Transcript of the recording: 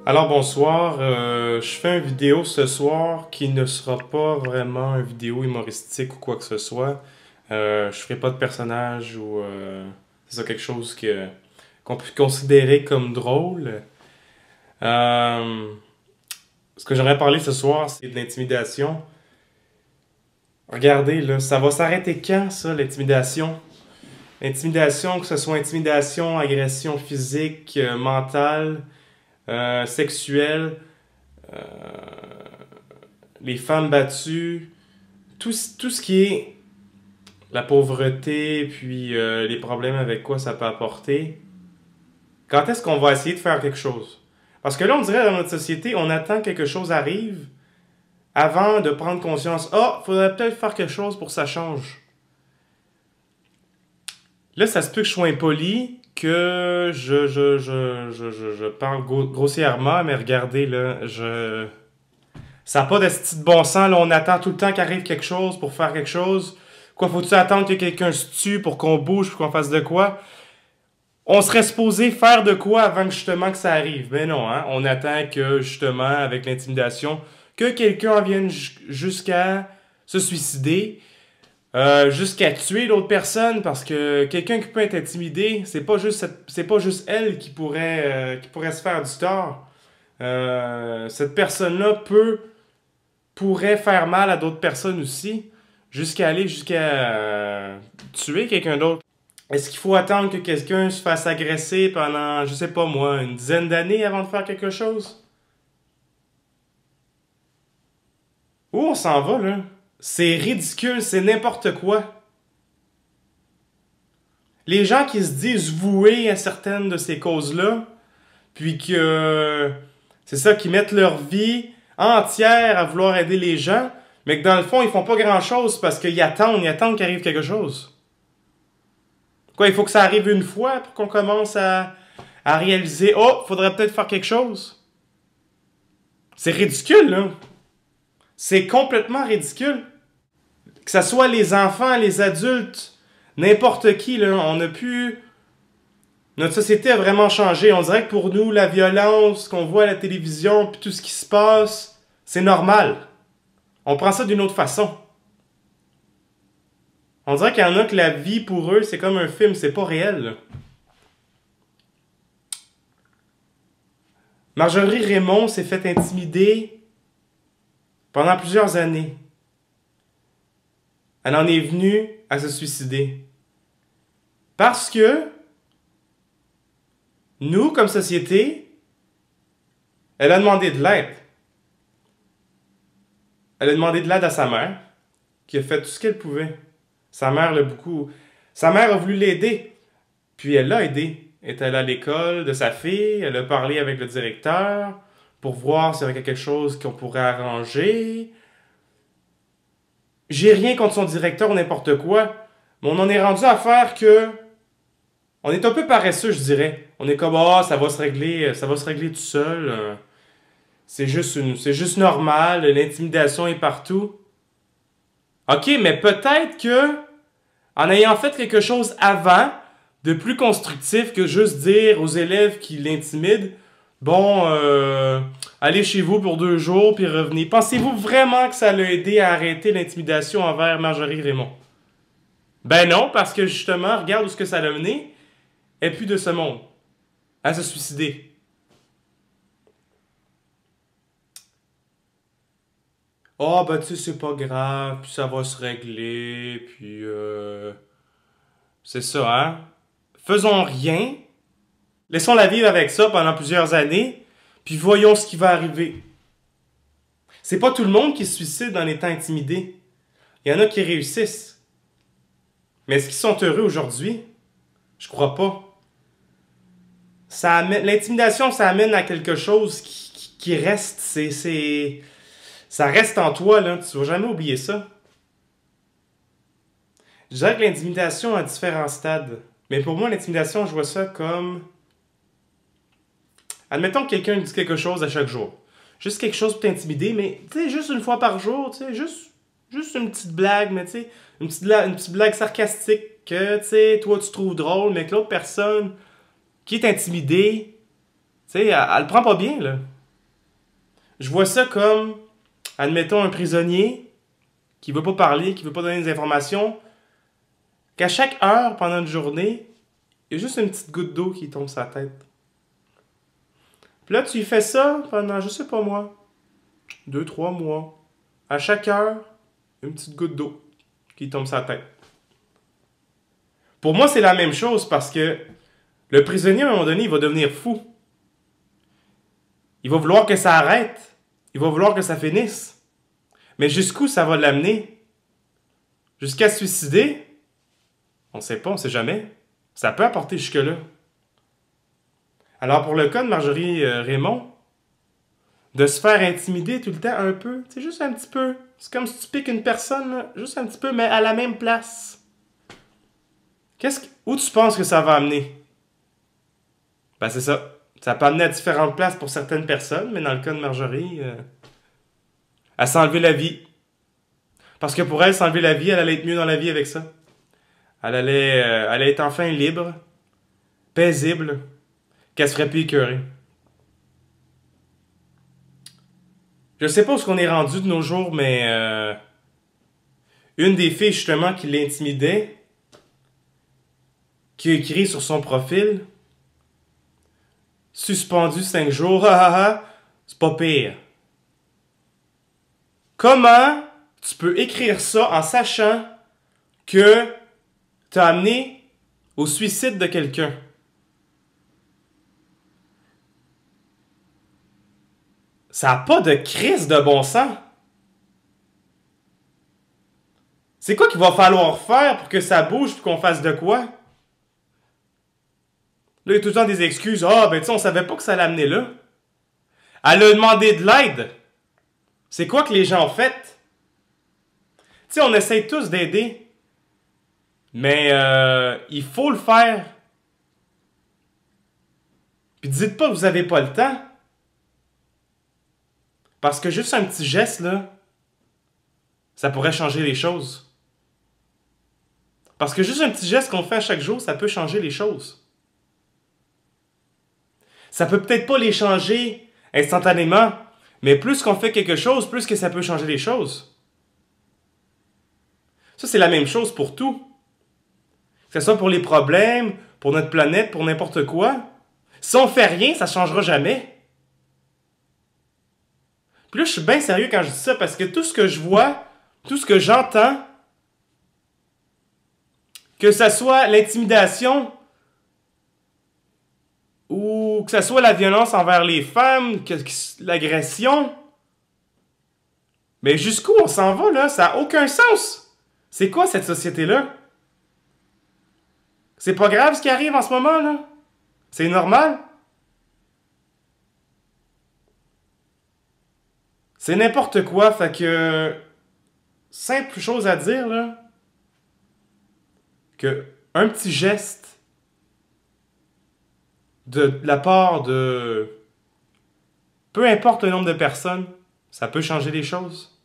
Alors bonsoir, je fais une vidéo ce soir qui ne sera pas vraiment une vidéo humoristique ou quoi que ce soit. Je ferai pas de personnage ou c'est ça quelque chose qu'on peut considérer comme drôle. Euh, Ce que j'aimerais parler ce soir, c'est de l'intimidation. Regardez là, ça va s'arrêter quand ça, l'intimidation? L'intimidation, que ce soit intimidation, agression physique, mentale, sexuelle. euh, les femmes battues, tout ce qui est la pauvreté, puis les problèmes avec quoi ça peut apporter, quand est-ce qu'on va essayer de faire quelque chose? Parce que là, on dirait dans notre société, on attend que quelque chose arrive avant de prendre conscience. Ah, faudrait peut-être faire quelque chose pour que ça change. Là, ça se peut que je sois impoli, que je parle grossièrement, mais regardez, là, ça n'a pas de style de bon sens, là, on attend tout le temps qu'arrive quelque chose pour faire quelque chose. Quoi, faut-tu attendre que quelqu'un se tue pour qu'on bouge, pour qu'on fasse de quoi? On serait supposé faire de quoi avant que justement que ça arrive. Mais non, hein? On attend que justement, avec l'intimidation, que quelqu'un en vienne jusqu'à se suicider, jusqu'à tuer l'autre personne, parce que quelqu'un qui peut être intimidé, c'est pas juste elle qui pourrait se faire du tort. Cette personne-là pourrait faire mal à d'autres personnes aussi, jusqu'à aller jusqu'à tuer quelqu'un d'autre. Est-ce qu'il faut attendre que quelqu'un se fasse agresser pendant, je sais pas moi, une dizaine d'années avant de faire quelque chose? Où on s'en va, là? C'est ridicule, c'est n'importe quoi. Les gens qui se disent voués à certaines de ces causes-là, puis que c'est ça, qui mettent leur vie entière à vouloir aider les gens, mais que dans le fond, ils font pas grand-chose parce ils attendent qu'arrive quelque chose. Quoi, il faut que ça arrive une fois pour qu'on commence à réaliser, oh, faudrait peut-être faire quelque chose. C'est ridicule, là. C'est complètement ridicule. Que ce soit les enfants, les adultes, n'importe qui, là, on a pu... Notre société a vraiment changé. On dirait que pour nous, la violence qu'on voit à la télévision, puis tout ce qui se passe, c'est normal. On prend ça d'une autre façon. On dirait qu'il y en a que la vie, pour eux, c'est comme un film, c'est pas réel, là. Marjorie Raymond s'est fait intimider pendant plusieurs années. Elle en est venue à se suicider. Parce que nous, comme société, elle a demandé de l'aide. Elle a demandé de l'aide à sa mère, qui a fait tout ce qu'elle pouvait. Sa mère l'a beaucoup... Sa mère a voulu l'aider, puis elle l'a aidé. Elle est allée à l'école de sa fille, elle a parlé avec le directeur pour voir s'il y avait quelque chose qu'on pourrait arranger. J'ai rien contre son directeur ou n'importe quoi, mais on en est rendu à faire que... On est un peu paresseux, je dirais. On est comme, ah, ça va se régler tout seul. C'est juste normal, l'intimidation est partout. Ok, mais peut-être que, en ayant fait quelque chose avant, de plus constructif que juste dire aux élèves qui l'intimident, bon, allez chez vous pour 2 jours puis revenez. Pensez-vous vraiment que ça l'a aidé à arrêter l'intimidation envers Marjorie Raymond? Ben non, parce que justement, regarde où ce que ça l'a mené, et plus de ce monde, à se suicider. Ah, ben tu sais, c'est pas grave, puis ça va se régler, puis c'est ça, hein? Faisons rien, laissons-la vivre avec ça pendant plusieurs années, puis voyons ce qui va arriver. C'est pas tout le monde qui se suicide en étant intimidé. Il y en a qui réussissent. Mais est-ce qu'ils sont heureux aujourd'hui? Je crois pas. L'intimidation, ça amène à quelque chose qui reste. Ça reste en toi, là. Tu vas jamais oublier ça. Je dirais que l'intimidation a différents stades. Mais pour moi, l'intimidation, je vois ça comme... Admettons que quelqu'un dit quelque chose à chaque jour. Juste quelque chose pour t'intimider, mais tu sais, juste une fois par jour, tu sais, juste une petite blague, mais tu sais, une petite blague sarcastique que, tu sais, toi tu trouves drôle, mais que l'autre personne qui est intimidée, tu sais, elle le prend pas bien, là. Je vois ça comme, admettons, un prisonnier qui veut pas parler, qui veut pas donner des informations, qu'à chaque heure pendant une journée, il y a juste une petite goutte d'eau qui tombe sur sa tête. Puis là, tu lui fais ça pendant, je sais pas moi, 2, 3 mois. À chaque heure, une petite goutte d'eau qui tombe sur sa tête. Pour moi, c'est la même chose parce que le prisonnier, à un moment donné, il va devenir fou. Il va vouloir que ça arrête. Il va vouloir que ça finisse. Mais jusqu'où ça va l'amener? Jusqu'à se suicider? On ne sait pas, on ne sait jamais. Ça peut apporter jusque-là. Alors pour le cas de Marjorie Raymond, de se faire intimider tout le temps un peu, c'est juste un petit peu. C'est comme si tu piques une personne, là, juste un petit peu, mais à la même place. Où tu penses que ça va amener? Ben c'est ça. Ça peut amener à différentes places pour certaines personnes, mais dans le cas de Marjorie, elle s'est enlevé la vie. Parce que pour elle, s'enlever la vie, elle allait être mieux dans la vie avec ça. Elle allait être enfin libre, paisible, qu'elle se ferait plus écœurer. Je sais pas où on est rendu de nos jours, mais une des filles justement qui l'intimidait, qui a écrit sur son profil, suspendu 5 jours, c'est pas pire. Comment tu peux écrire ça en sachant que t'as amené au suicide de quelqu'un? Ça n'a pas de crise de bon sens. C'est quoi qu'il va falloir faire pour que ça bouge et qu'on fasse de quoi? Là, il y a tout le temps des excuses. Ah, ben tu sais, on savait pas que ça l'amenait là. Elle a demandé de l'aide. C'est quoi que les gens ont fait? Tu sais, on essaye tous d'aider. Mais il faut le faire. Puis dites pas que vous avez pas le temps. Parce que juste un petit geste, là, ça pourrait changer les choses. Parce que juste un petit geste qu'on fait à chaque jour, ça peut changer les choses. Ça peut peut-être pas les changer instantanément, mais plus qu'on fait quelque chose, plus que ça peut changer les choses. Ça, c'est la même chose pour tout. Que ce soit pour les problèmes, pour notre planète, pour n'importe quoi. Si on fait rien, ça changera jamais. Puis là, je suis bien sérieux quand je dis ça, parce que tout ce que je vois, tout ce que j'entends, que ce soit l'intimidation, ou que ce soit la violence envers les femmes, l'agression, mais jusqu'où on s'en va, là? Ça n'a aucun sens! C'est quoi cette société-là? C'est pas grave ce qui arrive en ce moment, là? C'est normal? C'est n'importe quoi, fait que... Simple chose à dire, là, que un petit geste de la part de... Peu importe le nombre de personnes, ça peut changer les choses.